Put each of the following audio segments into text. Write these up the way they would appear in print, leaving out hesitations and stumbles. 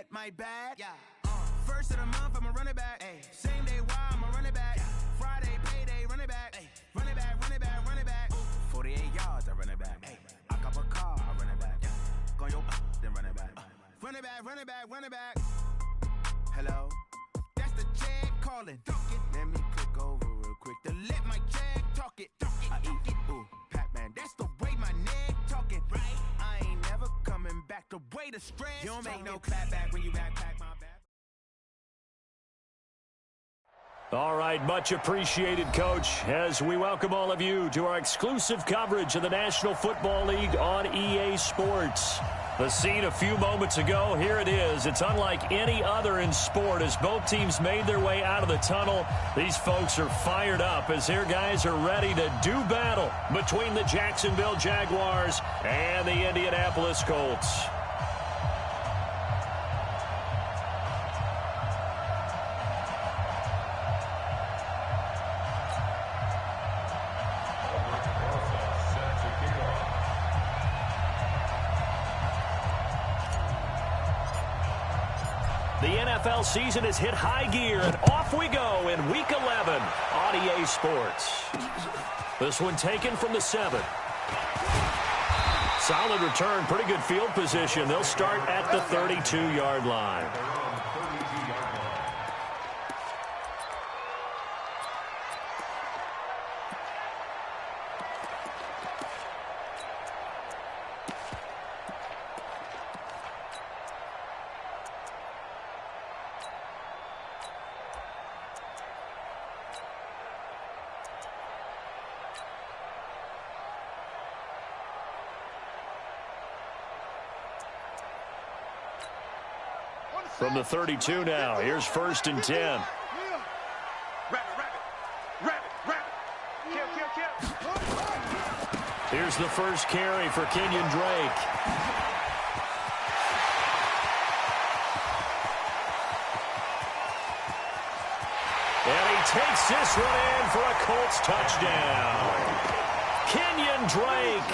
bad, my bad. Yeah. First of the month, I'm a running back. Ay. Same day, why I'm a running back. Yeah. Friday, payday, running back. Ay. Running back, running back, running back. 48 yards, I run it back. Ay. I cop a car, I run it back. Yeah. Go yo, then run it back. Run it back, run it back, run it back. Hello? That's the Jag calling. Let me click over real quick to let my Jag talk it. I eat it, ooh, Pac-Man. That's the way my neck talking. Right? I ain't never coming back. The way the stress. You don't make no clap back when you backpack my back. All right, much appreciated, Coach, as we welcome all of you to our exclusive coverage of the National Football League on EA Sports. The scene a few moments ago, here it is. It's unlike any other in sport as both teams made their way out of the tunnel. These folks are fired up as their guys are ready to do battle between the Jacksonville Jaguars and the Indianapolis Colts. The NFL season has hit high gear, and off we go in Week 11 on EA Sports. This one taken from the 7. Solid return, pretty good field position. They'll start at the 32-yard line. From the 32 now, here's 1st and 10. Here's the first carry for Kenyon Drake. And he takes this one in for a Colts touchdown. Kenyon Drake,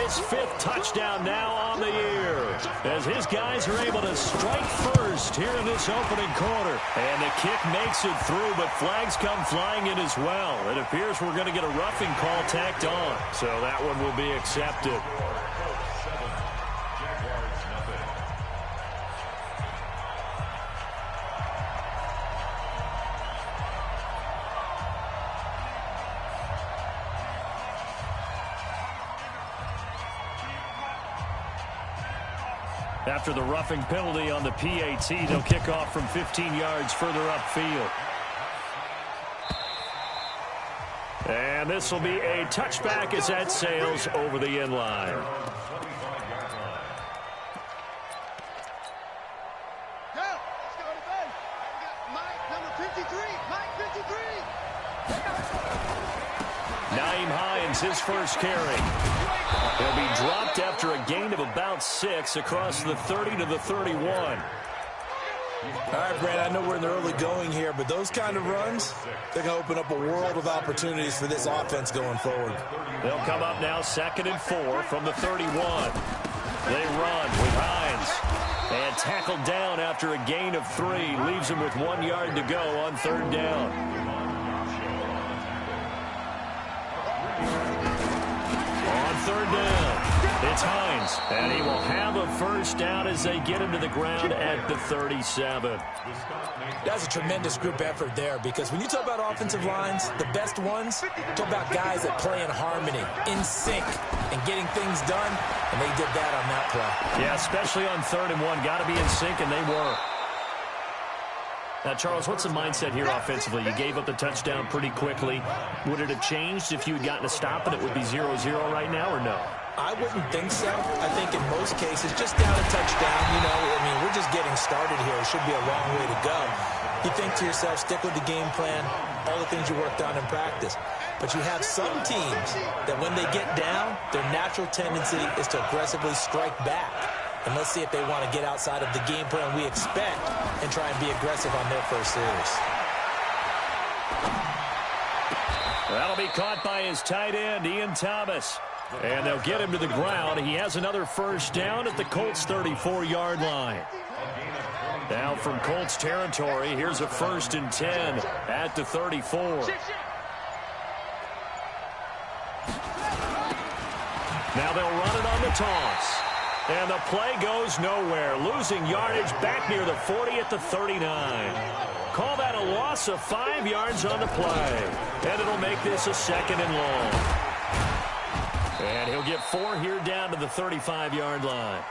his 5th touchdown now on the year, as his guys are able to strike first here in this opening quarter. And the kick makes it through, but flags come flying in as well. It appears we're going to get a roughing call tacked on, so that one will be accepted. After the roughing penalty on the PAT, they'll kick off from 15 yards further upfield. And this will be a touchback as that sails over the end line. Naeem Hines, his first carry. He'll be dropped after a gain of about 6 across the 30 to the 31. All right, Brad, I know we're in the early going here, but those kind of runs, they're going to open up a world of opportunities for this offense going forward. They'll come up now 2nd and 4 from the 31. They run with Hines. And tackled down after a gain of 3. Leaves him with 1 yard to go on 3rd down. On 3rd down, it's Hines, and he will have a first down as they get him to the ground at the 37. That's a tremendous group effort there, because when you talk about offensive lines, the best ones, talk about guys that play in harmony, in sync, and getting things done, and they did that on that play. Yeah, especially on 3rd and 1. Got to be in sync, and they were. Now, Charles, what's the mindset here offensively? You gave up the touchdown pretty quickly. Would it have changed if you had gotten a stop and it would be 0-0 right now, or no? I wouldn't think so. I think in most cases, just down a touchdown, you know, I mean, we're just getting started here. It should be a long way to go. You think to yourself, stick with the game plan, all the things you worked on in practice. But you have some teams that when they get down, their natural tendency is to aggressively strike back. And let's see if they want to get outside of the game plan we expect and try and be aggressive on their first series. That'll be caught by his tight end, Ian Thomas. And they'll get him to the ground. He has another first down at the Colts' 34-yard line. Now from Colts territory, here's a 1st and 10 at the 34. Now they'll run it on the toss. And the play goes nowhere. Losing yardage back near the 40 at the 39. Call that a loss of 5 yards on the play. And it'll make this a 2nd and long. And he'll get 4 here down to the 35-yard line.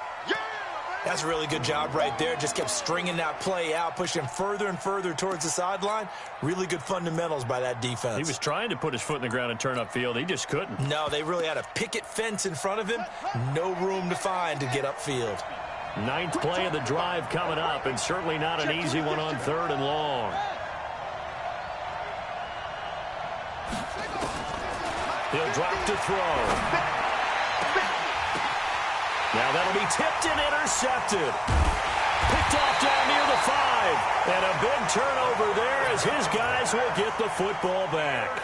That's a really good job right there. Just kept stringing that play out, pushing further and further towards the sideline. Really good fundamentals by that defense. He was trying to put his foot in the ground and turn upfield. He just couldn't. No, they really had a picket fence in front of him. No room to find to get upfield. 9th play of the drive coming up, and certainly not an easy one on 3rd and long. He'll drop to throw. Now that'll be tipped and intercepted. Picked off down near the 5. And a big turnover there as his guys will get the football back.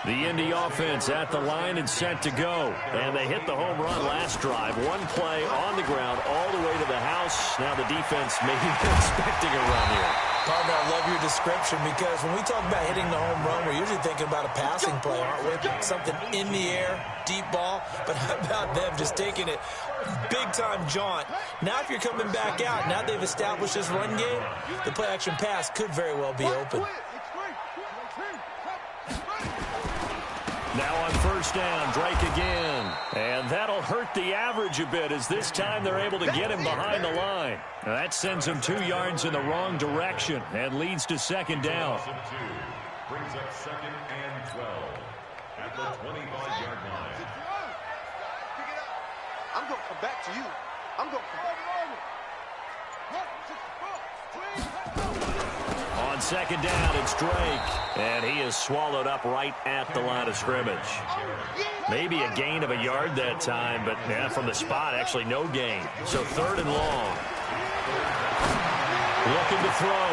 The Indy offense at the line and set to go. And they hit the home run last drive. 1 play on the ground all the way to the house. Now the defense maybe expecting a run here. Partner, I love your description because when we talk about hitting the home run, we're usually thinking about a passing play, aren't we? Something in the air, deep ball. But how about them just taking it big-time jaunt? Now if you're coming back out, now they've established this run game, the play-action pass could very well be open. Now on 1st down, Drake again. And that'll hurt the average a bit as this time they're able to get him behind the line. Now that sends him 2 yards in the wrong direction and leads to 2nd down. Brings up 2nd and 12 at the 25-yard line. I'm going to come back to you. I'm going to come back. On 2nd down, it's Drake. And he is swallowed up right at the line of scrimmage. Maybe a gain of a yard that time, but from the spot, actually no gain. So 3rd and long. Looking to throw.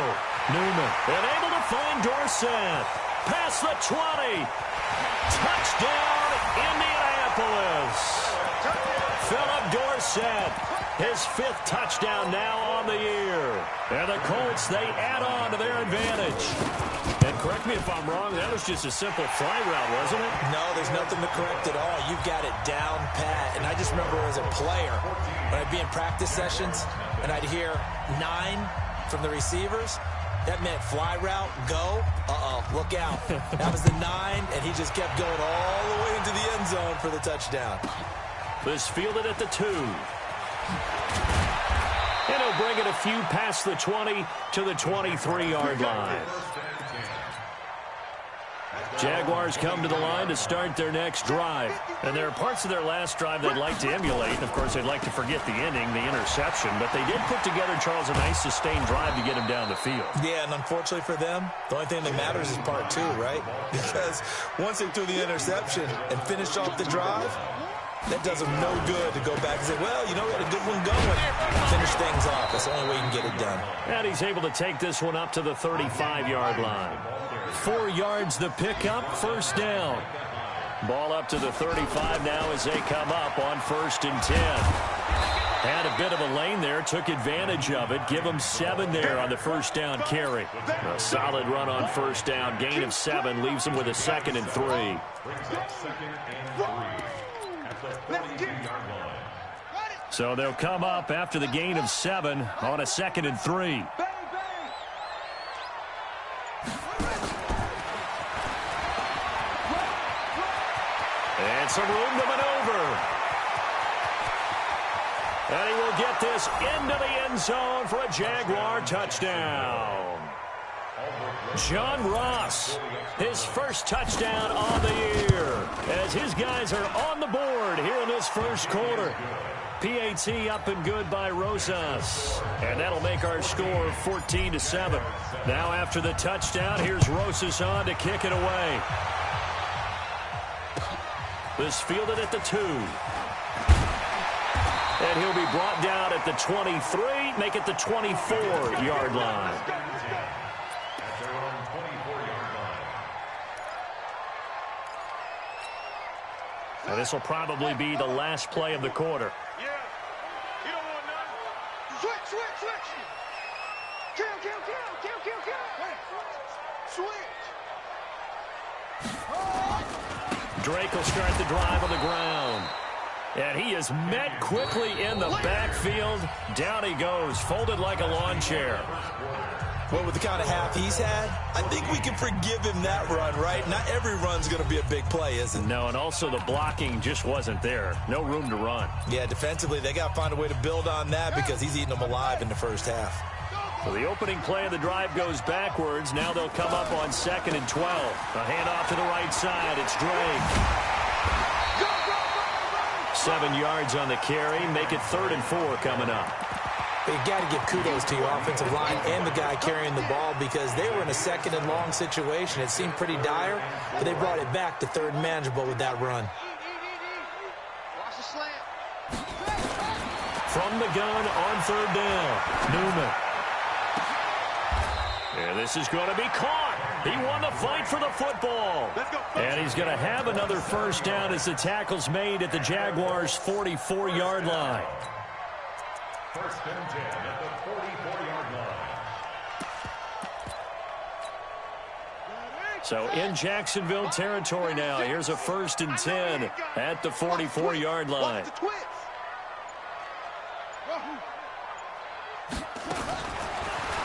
Newman. And able to find Dorsett. Past the 20. Touchdown, Indianapolis. Philip Dorsett. His 5th touchdown now on the year. And the Colts, they add on to their advantage. And correct me if I'm wrong, that was just a simple fly route, wasn't it? No, there's nothing to correct at all. You've got it down pat. And I just remember as a player, when I'd be in practice sessions, and I'd hear 9 from the receivers, that meant fly route, go, look out. That was the 9, and he just kept going all the way into the end zone for the touchdown. This fielded at the 2. And he'll bring it a few past the 20 to the 23-yard line. Jaguars come to the line to start their next drive. And there are parts of their last drive they'd like to emulate. And, of course, they'd like to forget the ending, the interception. But they did put together, Charles, a nice sustained drive to get him down the field. Yeah, and unfortunately for them, the only thing that matters is part 2, right? Because once they threw the interception and finished off the drive, that does them no good to go back and say, well, you know, we had a good one going. Finish things off. That's the only way you can get it done. And he's able to take this one up to the 35-yard line. 4 yards the pickup, 1st down. Ball up to the 35 now as they come up on 1st and 10. Had a bit of a lane there, took advantage of it. Give him 7 there on the 1st down carry. A solid run on 1st down. Gain of 7 leaves him with a 2nd and 3. So they'll come up after the gain of 7 on a 2nd and 3. And some room to maneuver. And he will get this into the end zone for a Jaguar touchdown. John Ross, his 1st touchdown on the year, as his guys are on the board here in this 1st quarter. PAT up and good by Rosas. And that'll make our score 14-7. Now after the touchdown, here's Rosas on to kick it away. This fielded at the 2. And he'll be brought down at the 23, make it the 24-yard line. And this will probably be the last play of the quarter. Switch. Kill. Switch. Drake will start the drive on the ground. And he is met quickly in the backfield. Down he goes, folded like a lawn chair. Well, with the kind of half he's had, I think we can forgive him that run, right? Not every run's going to be a big play, is it? No, and also the blocking just wasn't there. No room to run. Yeah, defensively, they got to find a way to build on that because he's eating them alive in the first half. So the opening play of the drive goes backwards. Now they'll come up on 2nd and 12. A handoff to the right side. It's Drake. 7 yards on the carry. Make it 3rd and 4 coming up. You got to give kudos to your offensive line and the guy carrying the ball because they were in a 2nd and long situation. It seemed pretty dire, but they brought it back to 3rd and manageable with that run. Watch the slant. From the gun on 3rd down. Newman. And this is going to be caught. He won the fight for the football. And he's going to have another first down as the tackle's made at the Jaguars' 44-yard line. 1st and 10 at the 44-yard line. So in Jacksonville territory now. Here's a 1st and 10 at the 44-yard line.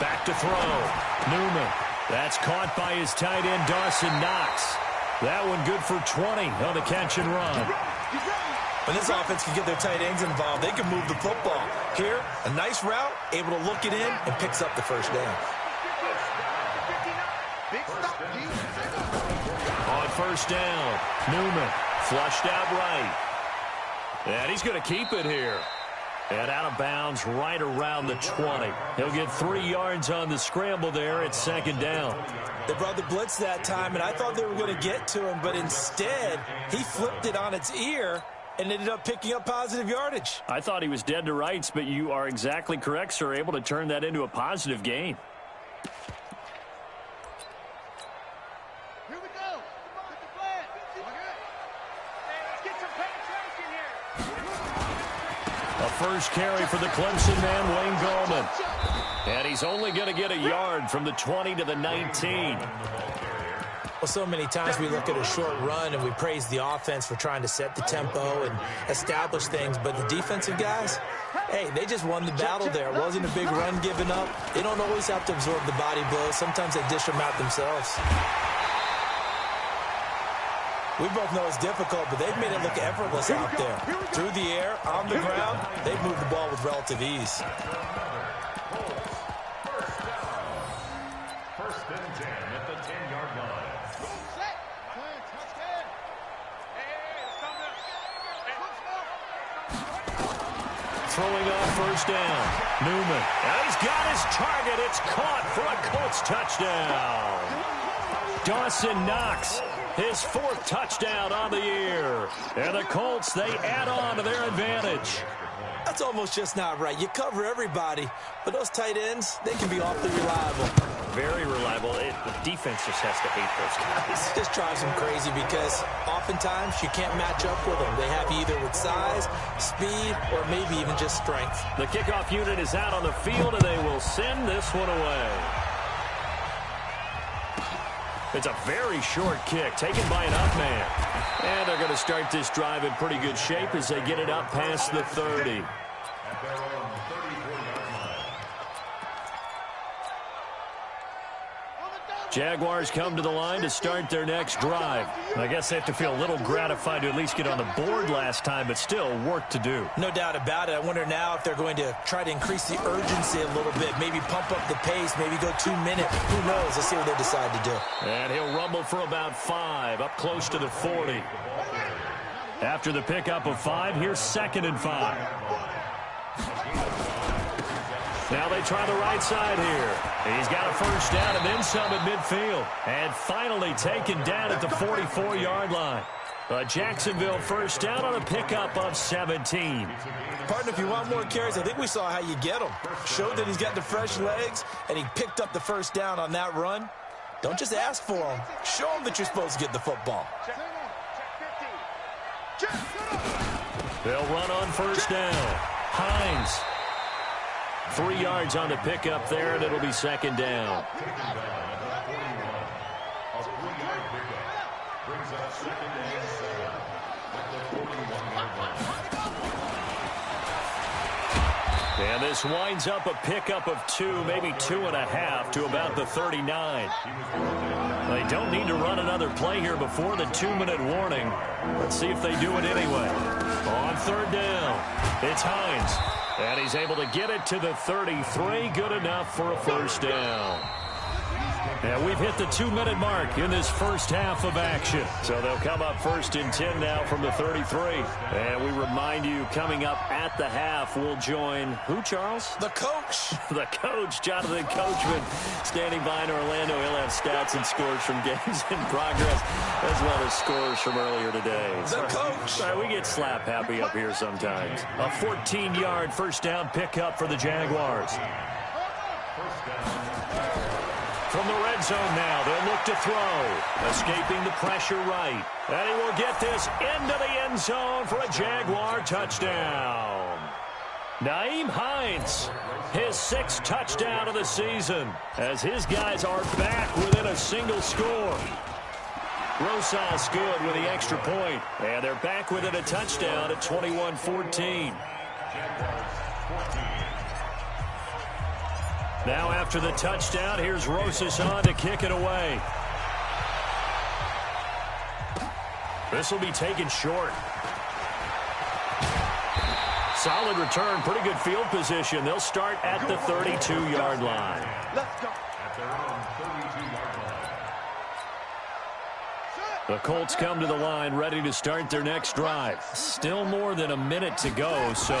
Back to throw. Newman. That's caught by his tight end, Dawson Knox. That one good for 20 on the catch and run. When this offense can get their tight ends involved, they can move the football. Here, a nice route, able to look it in, and picks up the first down. On 1st down, Newman flushed out right. And he's going to keep it here. And out of bounds right around the 20. He'll get 3 yards on the scramble there at 2nd down. They brought the blitz that time, and I thought they were going to get to him, but instead, he flipped it on its ear and ended up picking up positive yardage. I thought he was dead to rights, but you are exactly correct, sir. Able to turn that into a positive gain. Here we go. Get the flag. Hey, let's get some penetration here. A first carry for the Clemson man, Wayne Gallman. And he's only going to get a yard from the 20 to the 19. Well, so many times we look at a short run and we praise the offense for trying to set the tempo and establish things, but the defensive guys, hey, they just won the battle there. It wasn't a big run given up. They don't always have to absorb the body blows. Sometimes they dish them out themselves. We both know it's difficult, but they've made it look effortless out there. Through the air, on the ground, they've moved the ball with relative ease. 1st and 10 at the 10-yard line. Throwing on 1st down. Newman. And he's got his target. It's caught for a Colts touchdown. Dawson Knox, his 4th touchdown on the year. And the Colts, they add on to their advantage. That's almost just not right. You cover everybody, but those tight ends, they can be awfully reliable. Very reliable. The defense just has to hate those guys. This drives them crazy because oftentimes you can't match up with them. They have you either with size, speed, or maybe even just strength. The kickoff unit is out on the field, and they will send this one away. It's a very short kick taken by an up man. And they're going to start this drive in pretty good shape as they get it up past the 30. At their own 34-yard line. Jaguars come to the line to start their next drive. I guess they have to feel a little gratified to at least get on the board last time, but still work to do. No doubt about it. I wonder now if they're going to try to increase the urgency a little bit, maybe pump up the pace, maybe go 2 minutes. Who knows? Let's see what they decide to do. And he'll rumble for about 5, up close to the 40. After the pickup of 5, here's 2nd and 5. Now they try the right side here. He's got a first down and then some at midfield. And finally taken down at the 44-yard line. A Jacksonville first down on a pickup of 17. Partner, if you want more carries, I think we saw how you get them. Showed that he's got the fresh legs, and he picked up the first down on that run. Don't just ask for them. Show them that you're supposed to get the football. They'll run on first down. Hines. 3 yards on the pickup there, and it'll be second down. Taken down at the 41. A 3-yard pickup brings up second and 7 at the 41-yard line. And this winds up a pickup of 2, maybe 2.5 to about the 39. They don't need to run another play here before the 2-minute warning. Let's see if they do it anyway. On third down, it's Hines. And he's able to get it to the 33. Good enough for a first down. And we've hit the 2-minute mark in this first half of action. So they'll come up first and 10 now from the 33. And we remind you, coming up at the half, we'll join who, Charles? The coach. The coach, Jonathan Coachman, standing by in Orlando. He'll have stats and scores from games in progress, as well as scores from earlier today. The coach. Sorry, we get slap happy up here sometimes. A 14-yard first down pickup for the Jaguars. From the red zone now, they'll look to throw. Escaping the pressure right. And he will get this into the end zone for a Jaguar touchdown. Nyheim Hines, his 6th touchdown of the season, as his guys are back within a single score. Rosas good with the extra point, and they're back within a touchdown at 21-14. Now after the touchdown, here's Rosas on to kick it away. This will be taken short. Solid return, pretty good field position. They'll start at the 32-yard line. Let's go. At their own 32-yard line. The Colts come to the line ready to start their next drive. Still more than a minute to go, so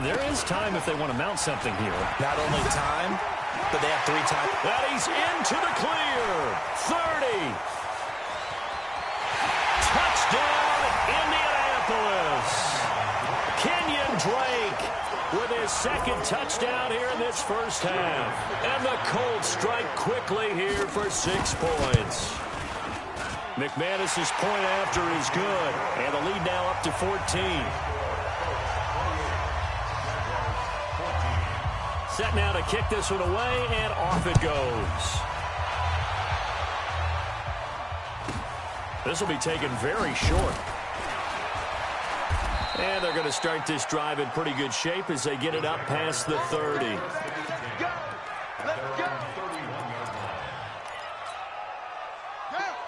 there is time if they want to mount something here. Not only time, but they have 3 times. And he's into the clear. 30. Touchdown, Indianapolis. Kenyon Drake with his 2nd touchdown here in this first half. And the Colts strike quickly here for 6 points. McManus's point after is good, and the lead now up to 14. Set now to kick this one away, and off it goes. This will be taken very short. And they're going to start this drive in pretty good shape as they get it up past the 30. Go. Let's go.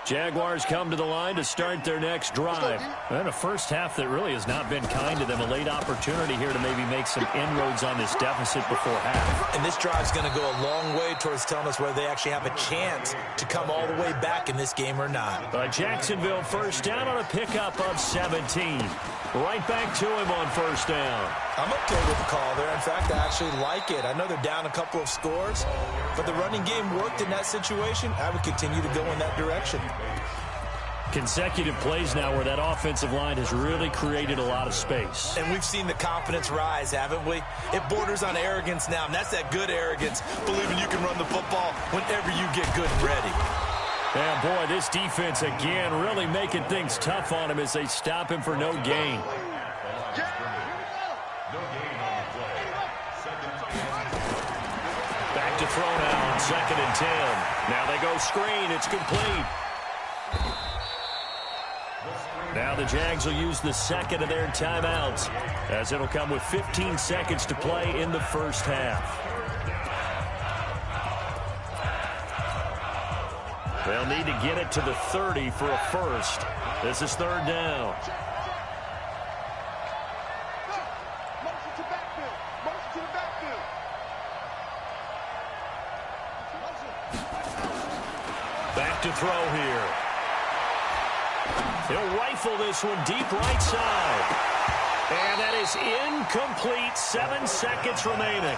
Jaguars come to the line to start their next drive. And a first half that really has not been kind to them. A late opportunity here to maybe make some inroads on this deficit before half. And this drive's going to go a long way towards telling us whether they actually have a chance to come all the way back in this game or not. Jacksonville first down on a pickup of 17. Right back to him on first down. I'm okay with the call there. In fact, I actually like it. I know they're down a couple of scores, but the running game worked in that situation. I would continue to go in that direction. Consecutive plays now where that offensive line has really created a lot of space. And we've seen the confidence rise, haven't we? It borders on arrogance now, and that's that good arrogance, believing you can run the football whenever you get good and ready. Yeah, boy, this defense again really making things tough on him as they stop him for no gain. Back to throw now on 2nd and 10. Now they go screen. It's complete. Now the Jags will use the 2nd of their timeouts as it'll come with 15 seconds to play in the first half. They'll need to get it to the 30 for a first. This is 3rd down. Motion to backfield. Motion to the backfield. Back to throw here. He'll rifle this one deep right side. And that is incomplete. 7 seconds remaining.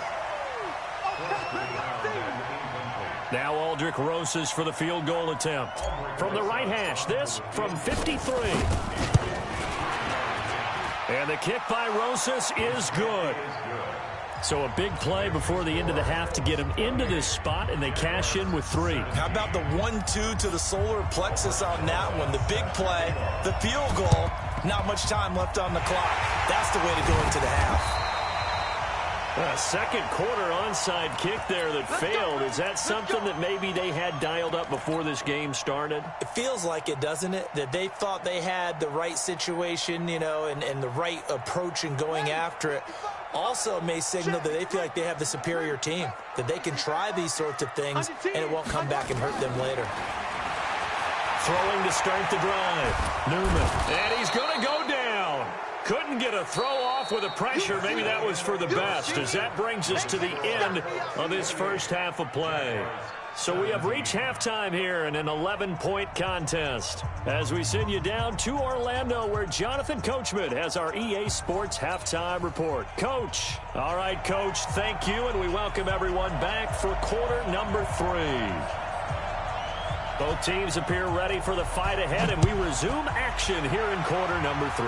Now Aldrick Rosas for the field goal attempt. From the right hash, this from 53. And the kick by Rosas is good. So a big play before the end of the half to get him into this spot, and they cash in with 3. How about the 1-2 to the solar plexus on that one? The big play, the field goal, not much time left on the clock. That's the way to go into the half. A second quarter onside kick there that failed. Is that something that maybe they had dialed up before this game started? It feels like it, doesn't it? That they thought they had the right situation, and the right approach in going after it. Also may signal that they feel like they have the superior team, that they can try these sorts of things and it won't come back and hurt them later. Throwing to start the drive. Newman. And he's going to go down. Couldn't get a throw off with the pressure. Maybe that was for the best, as that brings us to the end of this first half of play. So we have reached halftime here in an 11-point contest as we send you down to Orlando, where Jonathan Coachman has our EA Sports halftime report. Coach. All right, Coach, thank you, and we welcome everyone back for quarter number 3. Both teams appear ready for the fight ahead, and we resume action here in quarter number 3.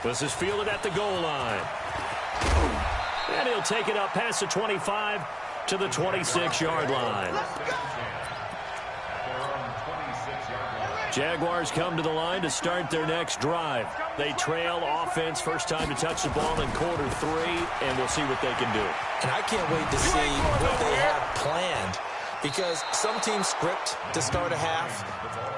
This is fielded at the goal line. And he'll take it up past the 25 to the 26-yard line. Jaguars come to the line to start their next drive. They trail offense, first time to touch the ball in quarter 3, and we'll see what they can do. And I can't wait to see what they have planned, because some teams script to start a half.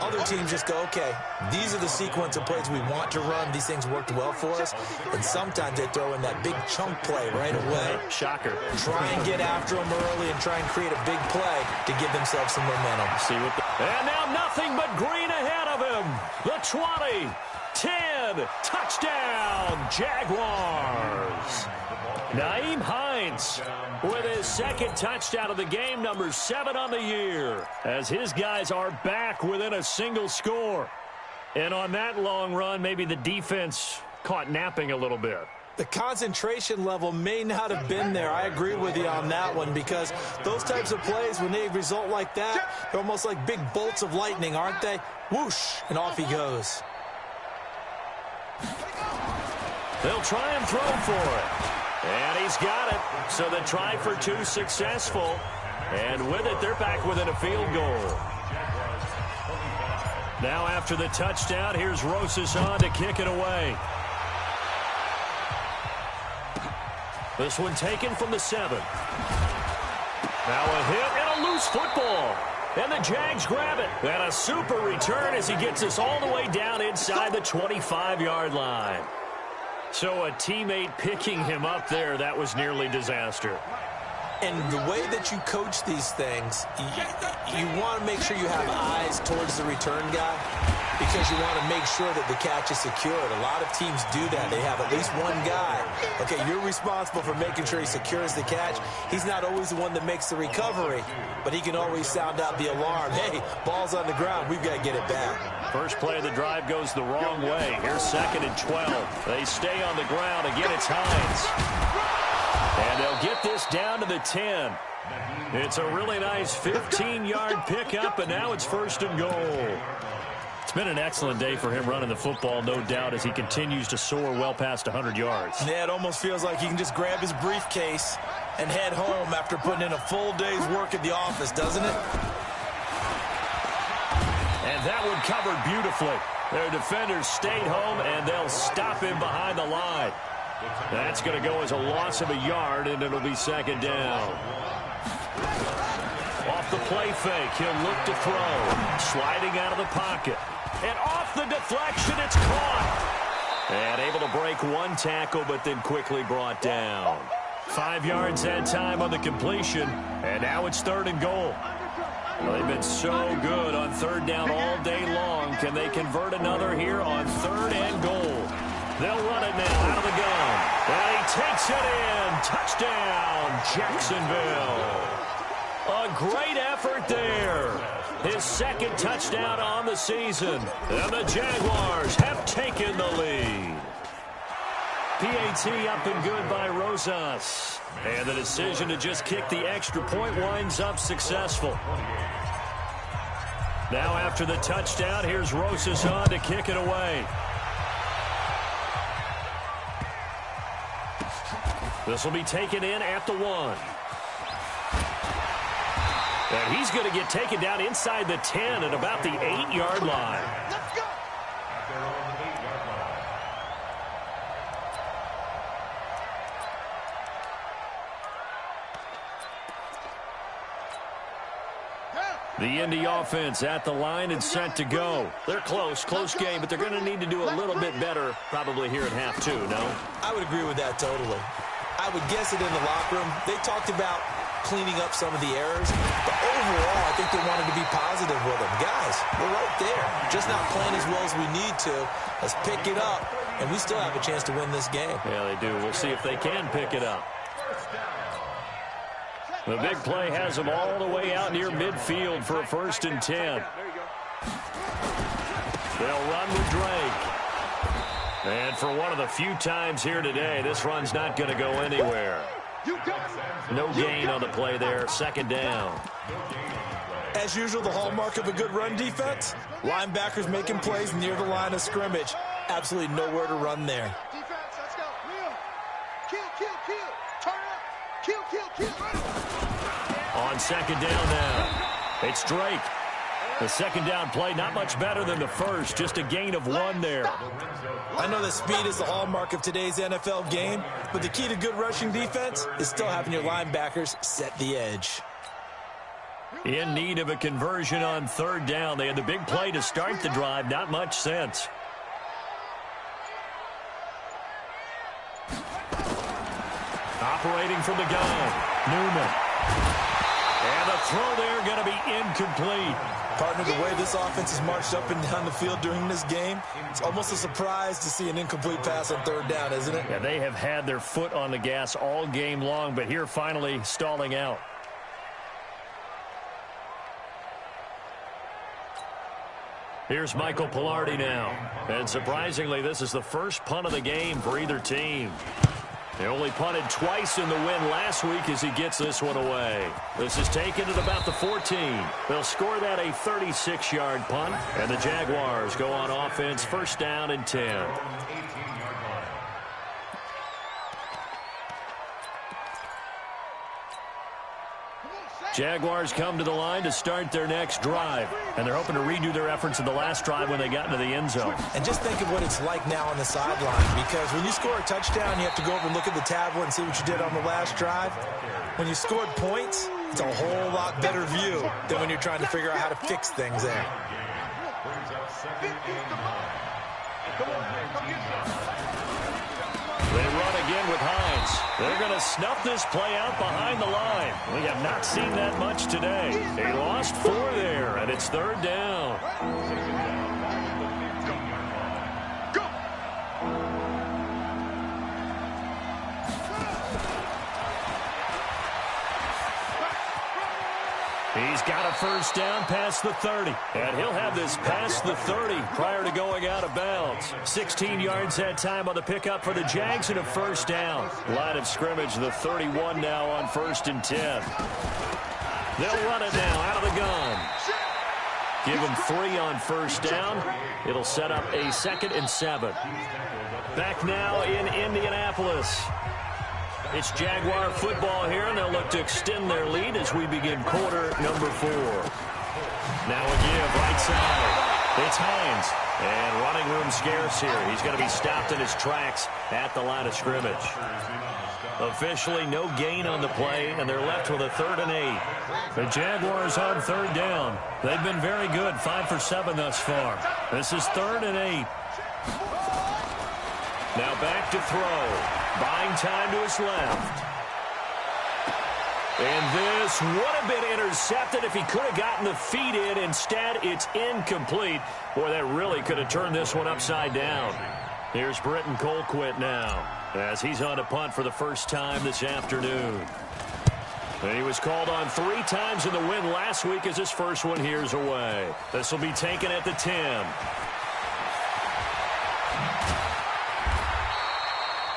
Other teams just go, okay, these are the sequence of plays we want to run. These things worked well for us. And sometimes they throw in that big chunk play right away. Shocker. Try and get after them early and try and create a big play to give themselves some momentum. See what and now nothing but green ahead of him. The 20, 10, touchdown, Jaguars. Nyheim Hines with his second touchdown of the game, number 7 on the year, as his guys are back within a single score. And on that long run, maybe the defense caught napping a little bit. The concentration level may not have been there. I agree with you on that one, because those types of plays, when they result like that, they're almost like big bolts of lightning, aren't they? Whoosh, and off he goes. They'll try and throw for it. And he's got it. So the try for 2 successful. And with it, they're back within a field goal. Now after the touchdown, here's Rosas on to kick it away. This one taken from the 7. Now a hit and a loose football. And the Jags grab it. And a super return as he gets us all the way down inside the 25-yard line. So a teammate picking him up there, that was nearly disaster. And the way that you coach these things, you want to make sure you have eyes towards the return guy, because you want to make sure that the catch is secured. A lot of teams do that. They have at least one guy. Okay, you're responsible for making sure he secures the catch. He's not always the one that makes the recovery, but he can always sound out the alarm. Hey, ball's on the ground. We've got to get it back. First play of the drive goes the wrong way. Here's 2nd and 12. They stay on the ground. Again, it's Hines. And they'll get this down to the 10. It's a really nice 15-yard pickup, and now it's 1st and goal. It's been an excellent day for him running the football, no doubt, as he continues to soar well past 100 yards. Yeah, it almost feels like he can just grab his briefcase and head home after putting in a full day's work at the office, doesn't it? And that one covered beautifully. Their defenders stayed home, and they'll stop him behind the line. That's going to go as a loss of a yard, and it'll be 2nd down. Off the play fake, he'll look to throw. Sliding out of the pocket. And off the deflection, it's caught. And able to break one tackle, but then quickly brought down. 5 yards that time on the completion, and now it's 3rd and goal. Well, they've been so good on 3rd down all day long. Can they convert another here on 3rd and goal? They'll run it now out of the gun. And he takes it in. Touchdown, Jacksonville. A great effort there. His 2nd touchdown on the season. And the Jaguars have taken the lead. PAT up and good by Rosas. And the decision to just kick the extra point winds up successful. Now after the touchdown, here's Rosas on to kick it away. This will be taken in at the 1. And he's going to get taken down inside the 10 at about the 8-yard line. Let's go. The Indy offense at the line and set to go. They're close game, but they're going to need to do a little bit better probably here at half two, no? I would agree with that totally. I would guess it in the locker room. They talked about cleaning up some of the errors, but overall, I think they wanted to be positive with them. Guys, we're right there. Just not playing as well as we need to. Let's pick it up, and we still have a chance to win this game. Yeah, they do. We'll see if they can pick it up. The big play has them all the way out near midfield for a 1st and 10. They'll run with Drake. And for one of the few times here today, this run's not going to go anywhere. No gain on the play there. 2nd down. As usual, the hallmark of a good run defense, linebackers making plays near the line of scrimmage. Absolutely nowhere to run there. Defense, let's go. Kill. Turn up. Kill. On 2nd down now, it's Drake. The 2nd down play, not much better than the first, just a gain of 1 there. I know that speed is the hallmark of today's NFL game, but the key to good rushing defense is still having your linebackers set the edge. In need of a conversion on 3rd down. They had the big play to start the drive, not much sense. Operating from the gun, Newman. And the throw there going to be incomplete. Partner, the way this offense has marched up and down the field during this game, it's almost a surprise to see an incomplete pass on 3rd down, isn't it? Yeah, they have had their foot on the gas all game long, but here finally stalling out. Here's Michael Pilardi now. And surprisingly, this is the first punt of the game for either team. They only punted twice in the win last week as he gets this one away. This is taken at about the 14. They'll score that a 36-yard punt, and the Jaguars go on offense 1st down and 10. Jaguars come to the line to start their next drive, and they're hoping to redo their efforts in the last drive when they got into the end zone. And just think of what it's like now on the sideline, because when you score a touchdown, you have to go over and look at the tablet and see what you did on the last drive. When you scored points, it's a whole lot better view than when you're trying to figure out how to fix things there. They run again with Hines. They're going to snuff this play out behind the line. We have not seen that much today. They lost 4 there, and it's 3rd down. He's got a 1st down past the 30. And he'll have this past the 30 prior to going out of bounds. 16 yards that time on the pickup for the Jags and a 1st down. Line of scrimmage, the 31 now on 1st and 10. They'll run it now out of the gun. Give them 3 on 1st down. It'll set up a 2nd and 7. Back now in Indianapolis. It's Jaguar football here, and they'll look to extend their lead as we begin quarter number 4. Now a give right side. It's Hines. And running room scarce here. He's going to be stopped in his tracks at the line of scrimmage. Officially no gain on the play, and they're left with a 3rd and 8. The Jaguars on 3rd down. They've been very good, 5 for 7 thus far. This is 3rd and 8. Now back to throw. Buying time to his left. And this would have been intercepted if he could have gotten the feet in. Instead, it's incomplete. Boy, that really could have turned this one upside down. Here's Britton Colquitt now as he's on to punt for the first time this afternoon. And he was called on 3 times in the win last week as his first one here's away. This will be taken at the 10.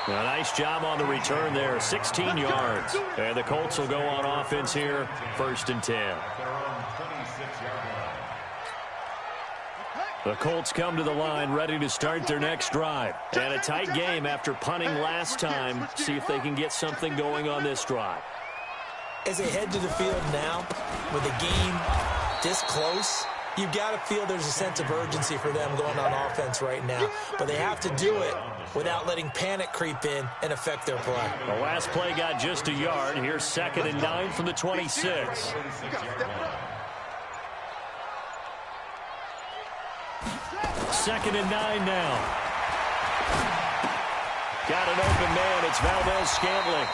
A nice job on the return there, 16 yards. And the Colts will go on offense here, 1st and 10. The Colts come to the line ready to start their next drive. And a tight game after punting last time. See if they can get something going on this drive. As they head to the field now, with the game this close, you've got to feel there's a sense of urgency for them going on offense right now. But they have to do it without letting panic creep in and affect their play. The last play got just a yard. Here's 2nd and 9 from the 26. 2nd and 9 now. Got an open man. It's Valdez-Scantling.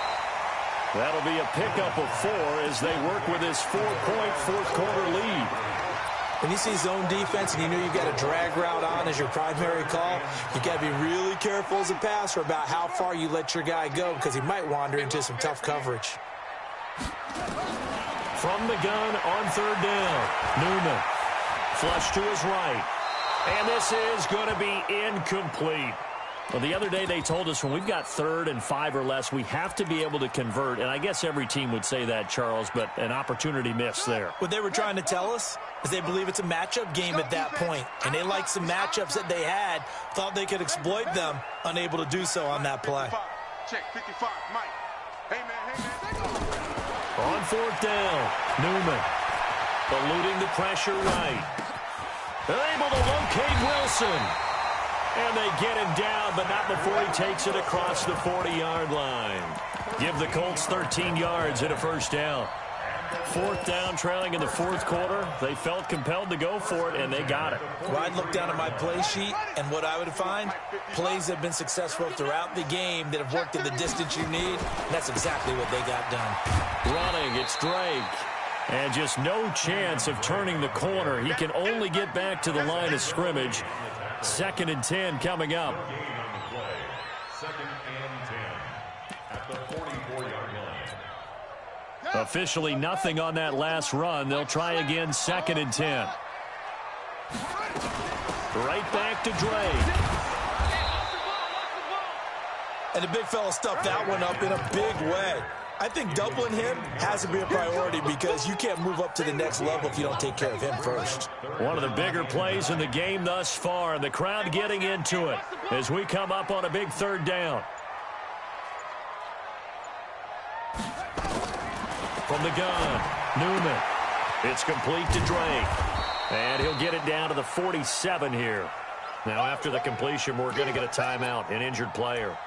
That'll be a pickup of 4 as they work with this 4-point fourth-quarter lead. When you see zone defense and you know you've got a drag route on as your primary call, you've got to be really careful as a passer about how far you let your guy go because he might wander into some tough coverage. From the gun on 3rd down, Newman. Flush to his right. And this is going to be incomplete. Well, the other day they told us when we've got 3rd and 5 or less, we have to be able to convert. And I guess every team would say that, Charles, but an opportunity missed there. What they were trying to tell us is they believe it's a matchup game at that point. And they liked some matchups that they had, thought they could exploit them, unable to do so on that play. Check 55, Mike. Hey, man. On 4th down, Newman. Eluding the pressure right. They're able to locate Wilson. And they get him down, but not before he takes it across the 40-yard line. Give the Colts 13 yards and a 1st down. 4th down, trailing in the 4th quarter. They felt compelled to go for it, and they got it. Well, I'd look down at my play sheet, and what I would find, plays have been successful throughout the game that have worked in the distance you need. And that's exactly what they got done. Running, it's Drake. And just no chance of turning the corner. He can only get back to the line of scrimmage. 2nd and 10 coming up. 2nd and 10 at the 44-yard line. Officially nothing on that last run. They'll try again 2nd and 10. Right back to Drake. And the big fella stuffed that one up in a big way. I think doubling him has to be a priority because you can't move up to the next level if you don't take care of him first. One of the bigger plays in the game thus far. The crowd getting into it as we come up on a big 3rd down. From the gun, Newman. It's complete to Drake. And he'll get it down to the 47 here. Now after the completion, we're going to get a timeout, an injured player.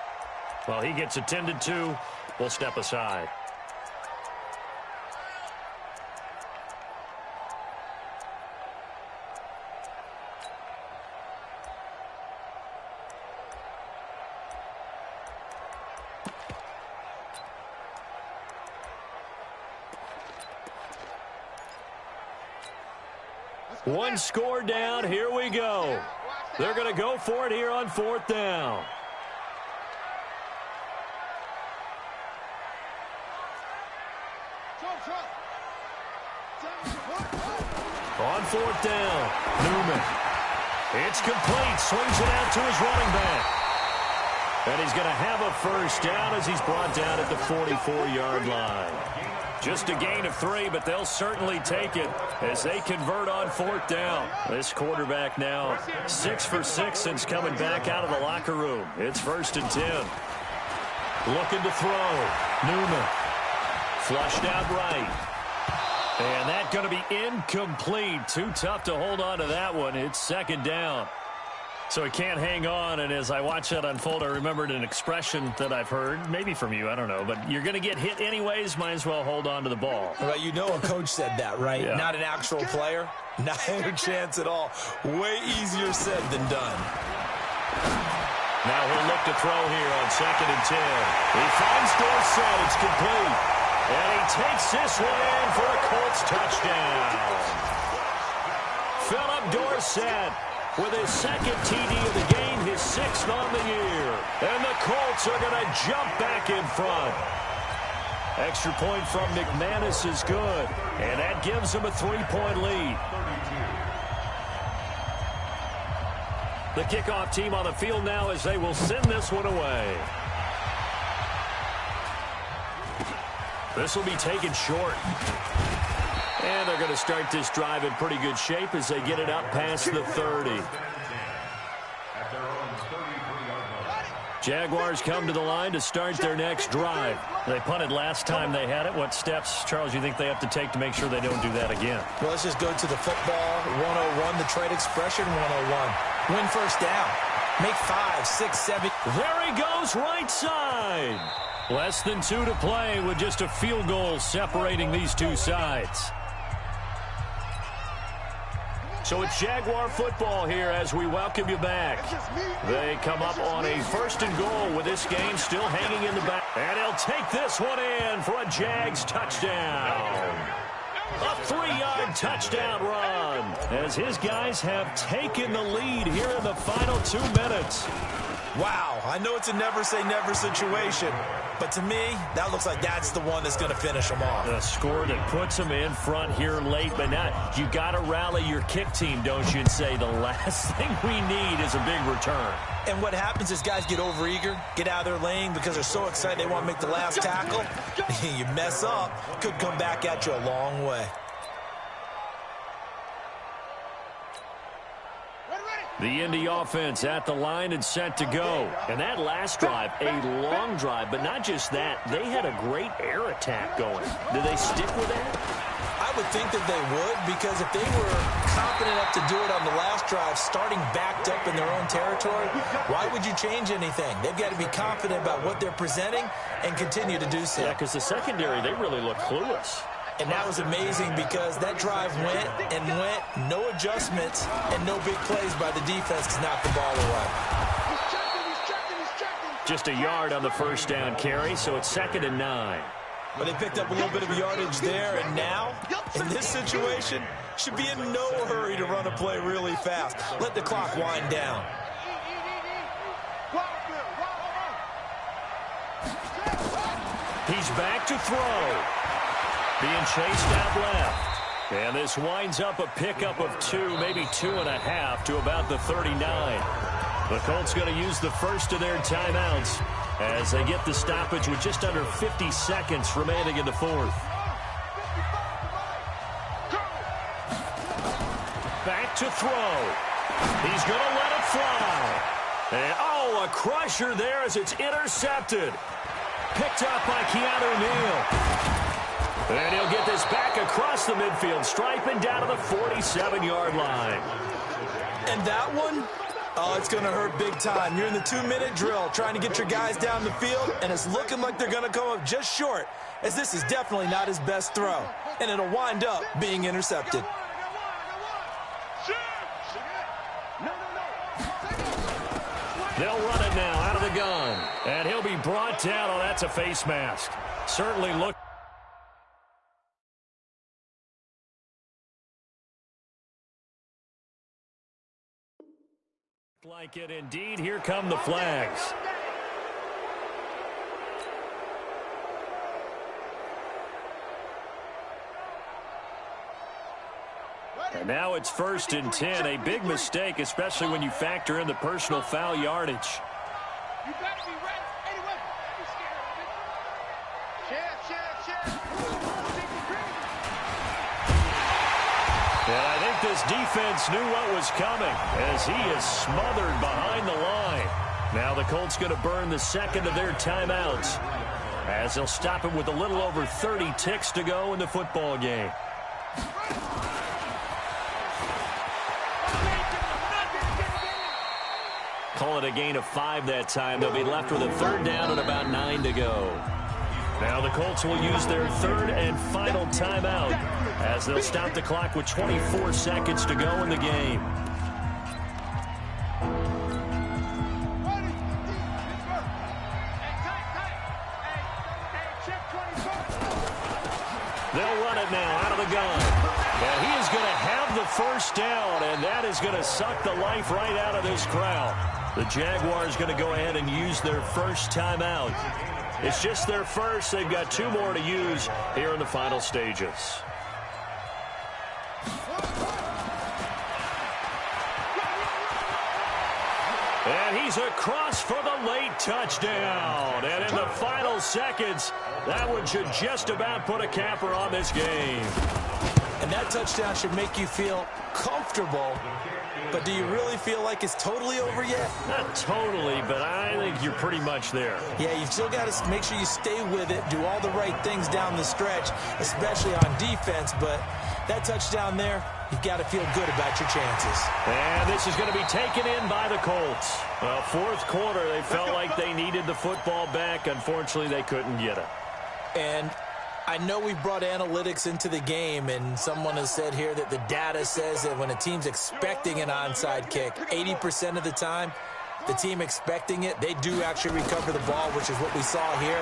Well, he gets attended to. We'll step aside. One score down. Here we go. They're going to go for it here on 4th down. On 4th down, Newman. It's complete. Swings it out to his running back. And he's going to have a 1st down as he's brought down at the 44-yard line. Just a gain of 3, but they'll certainly take it as they convert on 4th down. This quarterback now 6 for 6 since coming back out of the locker room. It's 1st and 10. Looking to throw. Newman. Flushed out right. And that's going to be incomplete. Too tough to hold on to that one. It's 2nd down. So he can't hang on, and as I watch that unfold, I remembered an expression that I've heard, maybe from you, I don't know, but you're going to get hit anyways, might as well hold on to the ball. Well, you know a coach said that, right? Yeah. Not an actual player. Not a chance at all. Way easier said than done. Now he'll look to throw here on 2nd and 10. He finds Dorsett. It's complete. And he takes this one in for a Colts touchdown. Philip Dorsett with his 2nd TD of the game, his 6th on the year. And the Colts are going to jump back in front. Extra point from McManus is good. And that gives them a 3-point lead. The kickoff team on the field now as they will send this one away. This will be taken short. And they're going to start this drive in pretty good shape as they get it up past the 30. Jaguars come to the line to start their next drive. They punted last time they had it. What steps, Charles, you think they have to take to make sure they don't do that again? Well, let's just go to the football 101, the trade expression 101. Win 1st down. Make 5, 6, 7. There he goes, right side. Less than 2 to play with just a field goal separating these two sides. So it's Jaguar football here as we welcome you back. They come up on a 1st and goal with this game still hanging in the back. And he'll take this one in for a Jags touchdown. A 3-yard touchdown run as his guys have taken the lead here in the final 2 minutes. Wow, I know it's a never-say-never situation, but to me, that looks like that's the one that's going to finish them off. A score that puts them in front here late, but now you got to rally your kick team, don't you, and say the last thing we need is a big return. And what happens is guys get overeager, get out of their lane because they're so excited they want to make the last tackle. You mess up, could come back at you a long way. The Indy offense at the line and set to go. And that last drive, a long drive, but not just that. They had a great air attack going. Did they stick with that? I would think that they would, because if they were confident enough to do it on the last drive, starting backed up in their own territory, why would you change anything? They've got to be confident about what they're presenting and continue to do so. Yeah, because the secondary, they really look clueless. And that was amazing because that drive went and went, no adjustments, and no big plays by the defense to knock the ball away. Just a yard on the first down carry, so it's 2nd and 9. But they picked up a little bit of yardage there, and now, in this situation, should be in no hurry to run a play really fast. Let the clock wind down. He's back to throw. Being chased out left. And this winds up a pickup of 2, maybe 2.5 to about the 39. The Colts going to use the first of their timeouts as they get the stoppage with just under 50 seconds remaining in the 4th. Back to throw. He's going to let it fly. And, oh, a crusher there as it's intercepted. Picked up by Keanu Neal. And he'll get this back across the midfield stripe and down to the 47-yard line. And that one, oh, it's going to hurt big time. You're in the 2-minute drill trying to get your guys down the field, and it's looking like they're going to come up just short, as this is definitely not his best throw. And it'll wind up being intercepted. They'll run it now out of the gun. And he'll be brought down. Oh, that's a face mask. Certainly look like it indeed. Here come the flags. And now it's 1st and 10. A big mistake, especially when you factor in the personal foul yardage. You better be ready. Anyway, don't be scared of it. Chance. And I think this defense knew what was coming as he is smothered behind the line. Now the Colts going to burn the 2nd of their timeouts as they'll stop him with a little over 30 ticks to go in the football game. Call it a gain of 5 that time. They'll be left with a 3rd down and about 9 to go. Now the Colts will use their 3rd and final timeout as they'll stop the clock with 24 seconds to go in the game. They'll run it now out of the gun. And he is going to have the 1st down, and that is going to suck the life right out of this crowd. The Jaguars going to go ahead and use their 1st timeout. It's just their first. They've got 2 more to use here in the final stages. And he's across for the late touchdown. And in the final seconds, that one should just about put a capper on this game. And that touchdown should make you feel comfortable. But do you really feel like it's totally over yet? Not totally, but I think you're pretty much there. Yeah, you've still got to make sure you stay with it, do all the right things down the stretch, especially on defense. But that touchdown there, you've got to feel good about your chances. And this is going to be taken in by the Colts. Well, 4th quarter, they felt like they needed the football back. Unfortunately, they couldn't get it. And I know we've brought analytics into the game, and someone has said here that the data says that when a team's expecting an onside kick, 80% of the time, the team expecting it, they do actually recover the ball, which is what we saw here.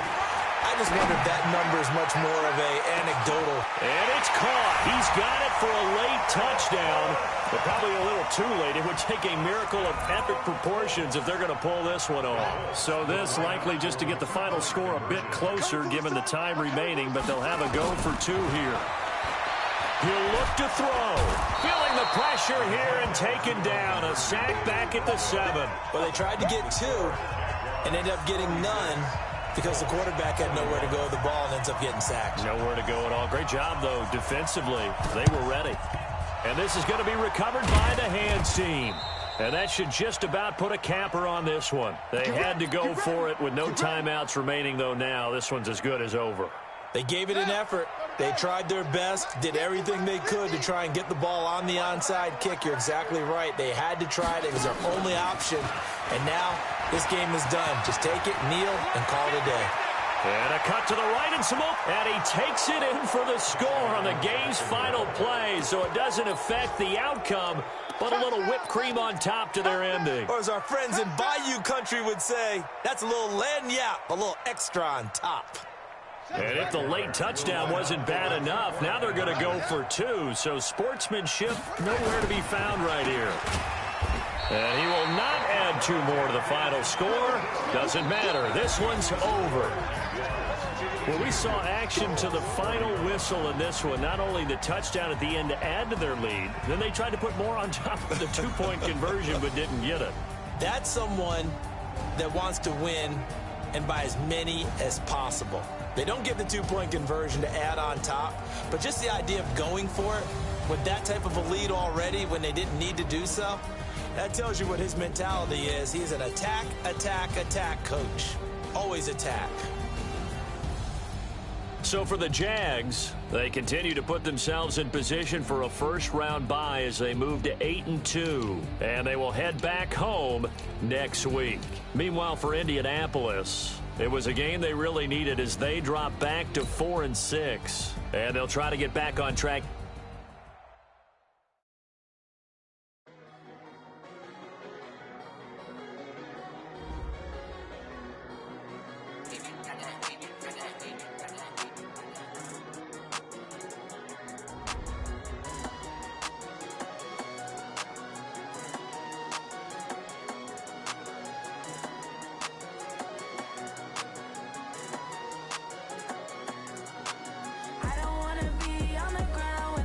I just wonder if that number is much more of a anecdotal. And it's caught. He's got it for a late touchdown, but probably a little too late. It would take a miracle of epic proportions if they're going to pull this one off. So this likely just to get the final score a bit closer given the time remaining, but they'll have a go for 2 here. He'll look to throw. Feeling the pressure here and taken down. A sack back at the 7. Well, they tried to get 2 and ended up getting none, because the quarterback had nowhere to go with the ball and ends up getting sacked. Nowhere to go at all. Great job, though, defensively. They were ready. And this is going to be recovered by the hands team. And that should just about put a capper on this one. They had to go for it with no timeouts remaining, though now. This one's as good as over. They gave it an effort. They tried their best, did everything they could to try and get the ball on the onside kick. You're exactly right. They had to try it. It was their only option. And now this game is done. Just take it, kneel, and call it a day. And a cut to the right and some more. And he takes it in for the score on the game's final play. So it doesn't affect the outcome, but a little whipped cream on top to their ending. Or as our friends in Bayou country would say, that's a little lagniappe, a little extra on top. And if the late touchdown wasn't bad enough, now they're going to go for 2. So sportsmanship nowhere to be found right here. And he will not add 2 more to the final score. Doesn't matter. This one's over. Well, we saw action to the final whistle in this one. Not only the touchdown at the end to add to their lead, then they tried to put more on top of the 2-point conversion but didn't get it. That's someone that wants to win and by as many as possible. They don't get the 2-point conversion to add on top, but just the idea of going for it with that type of a lead already when they didn't need to do so, that tells you what his mentality is. He's an attack, attack, attack coach. Always attack. So for the Jags, they continue to put themselves in position for a first-round bye as they move to 8-2, and they will head back home next week. Meanwhile, for Indianapolis, it was a game they really needed as they drop back to 4-6, and they'll try to get back on track. I don't wanna be on the ground.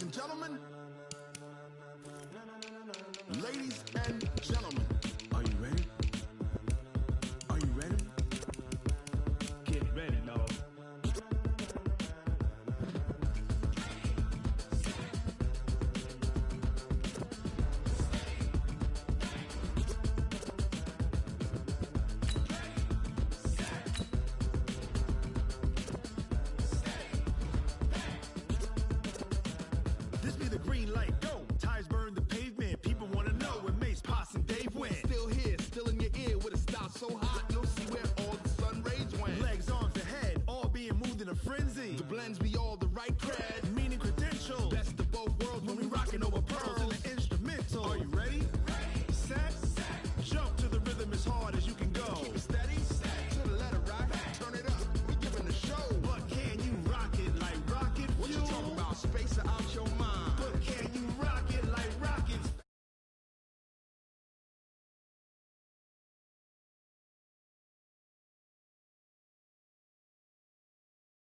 and gentlemen. Ladies and gentlemen. Are you ready? Are you ready? Get ready, no. This be the green light, go. Tires burn the pavement. People wanna know when Mace, Pops, and Dave went. Still here, still in your ear with a style so hot, you'll see where all the sun rays went. Legs, arms, and head, all being moved in a frenzy. The blends be all the right cred.